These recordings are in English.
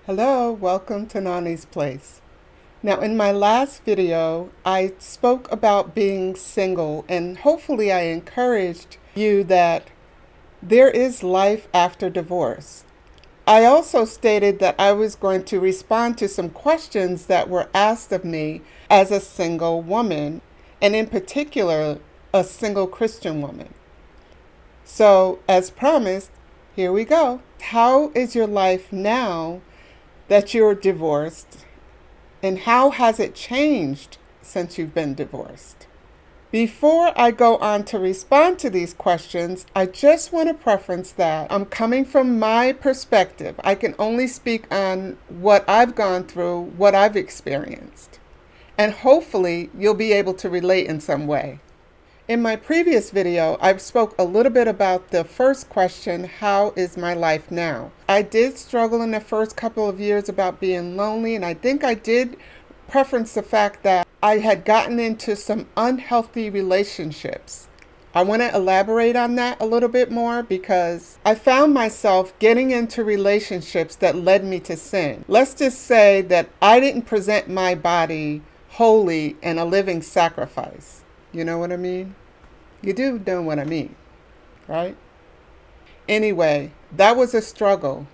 Hello, welcome to Nani's Place. Now, in my last video, I spoke about being single, and hopefully I encouraged you that there is life after divorce. I also stated that I was going to respond to some questions that were asked of me as a single woman, and in particular, a single Christian woman. So, as promised, here we go. How is your life now that you're divorced, and how has it changed since you've been divorced? Before I go on to respond to these questions, I just want to preference that I'm coming from my perspective. I can only speak on what I've gone through, what I've experienced, and hopefully you'll be able to relate in some way. In my previous video, I spoke a little bit about the first question, how is my life now? I did struggle in the first couple of years about being lonely, and I think I did preference the fact that I had gotten into some unhealthy relationships. I want to elaborate on that a little bit more because I found myself getting into relationships that led me to sin. Let's just say that I didn't present my body holy and a living sacrifice. You know what I mean? You do know what I mean, right? Anyway, that was a struggle,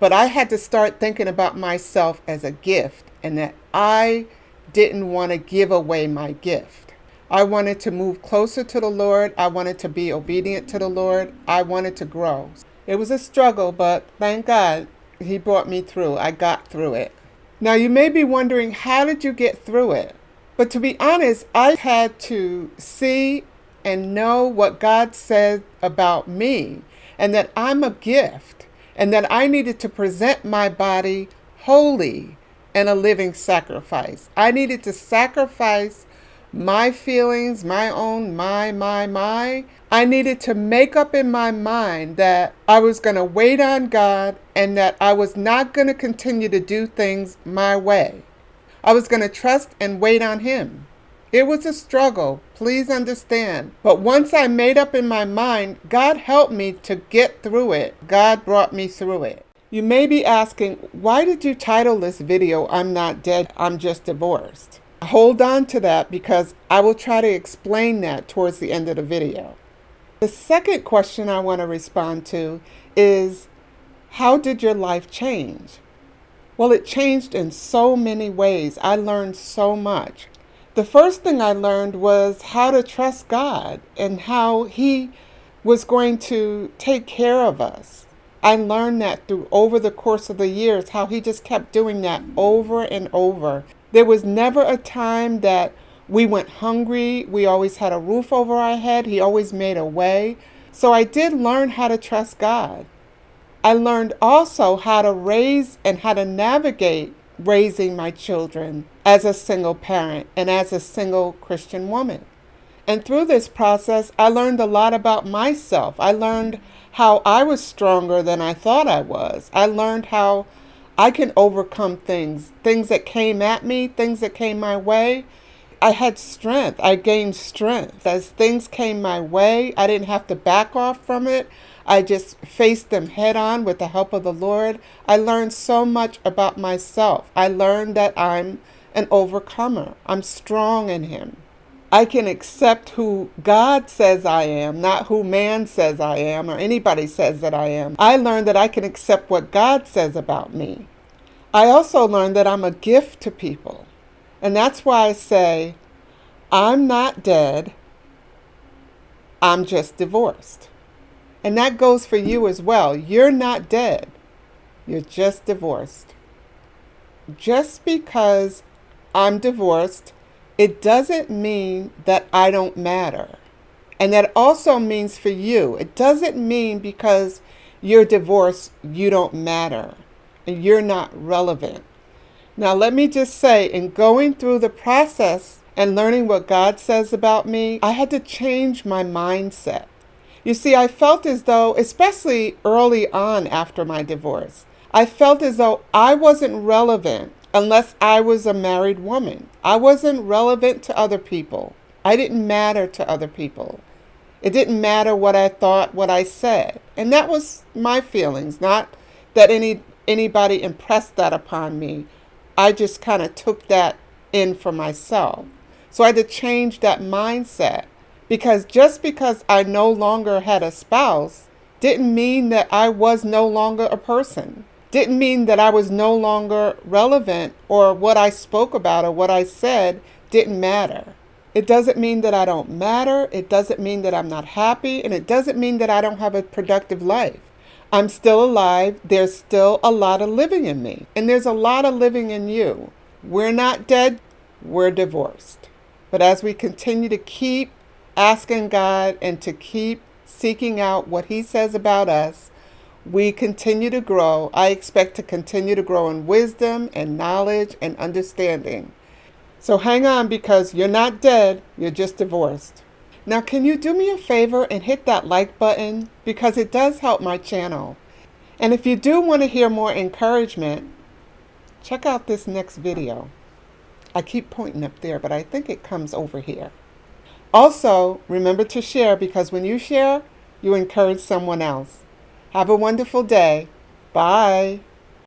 but I had to start thinking about myself as a gift and that I didn't want to give away my gift. I wanted to move closer to the Lord. I wanted to be obedient to the Lord. I wanted to grow. It was a struggle, but thank God He brought me through. I got through it. Now, you may be wondering, how did you get through it? But to be honest, I had to see and know what God said about me, and that I'm a gift, and that I needed to present my body holy and a living sacrifice. I needed to sacrifice my feelings, my own, my. I needed to make up in my mind that I was going to wait on God and that I was not going to continue to do things my way. I was going to trust and wait on Him. It was a struggle, please understand. But once I made up in my mind, God helped me to get through it. God brought me through it. You may be asking, why did you title this video, I'm Not Dead, I'm Just Divorced? Hold on to that because I will try to explain that towards the end of the video. The second question I want to respond to is, how did your life change? Well, it changed in so many ways. I learned so much. The first thing I learned was how to trust God and how He was going to take care of us. I learned that through over the course of the years, how He just kept doing that over and over. There was never a time that we went hungry. We always had a roof over our head. He always made a way. So I did learn how to trust God. I learned also how to raise and how to navigate raising my children as a single parent and as a single Christian woman. And through this process, I learned a lot about myself. I learned how I was stronger than I thought I was. I learned how I can overcome things that came at me, things that came my way. I had strength. I gained strength. As things came my way, I didn't have to back off from it. I just faced them head on with the help of the Lord. I learned so much about myself. I learned that I'm an overcomer. I'm strong in Him. I can accept who God says I am, not who man says I am or anybody says that I am. I learned that I can accept what God says about me. I also learned that I'm a gift to people. And that's why I say, I'm not dead, I'm just divorced. And that goes for you as well. You're not dead, you're just divorced. Just because I'm divorced, it doesn't mean that I don't matter. And that also means for you, it doesn't mean because you're divorced, you don't matter and you're not relevant. Now, let me just say, in going through the process and learning what God says about me, I had to change my mindset. You see, I felt as though, especially early on after my divorce, I felt as though I wasn't relevant unless I was a married woman. I wasn't relevant to other people. I didn't matter to other people. It didn't matter what I thought, what I said. And that was my feelings, not that any anybody impressed that upon me. I just kind of took that in for myself. So I had to change that mindset, because just because I no longer had a spouse didn't mean that I was no longer a person. Didn't mean that I was no longer relevant, or what I spoke about or what I said didn't matter. It doesn't mean that I don't matter. It doesn't mean that I'm not happy. And it doesn't mean that I don't have a productive life. I'm still alive. There's still a lot of living in me. And there's a lot of living in you. We're not dead. We're divorced. But as we continue to keep asking God and to keep seeking out what He says about us, we continue to grow. I expect to continue to grow in wisdom and knowledge and understanding. So hang on, because you're not dead, you're just divorced. Now, can you do me a favor and hit that like button? Because it does help my channel. And if you do want to hear more encouragement, check out this next video. I keep pointing up there, but I think it comes over here. Also, remember to share, because when you share, you encourage someone else. Have a wonderful day. Bye.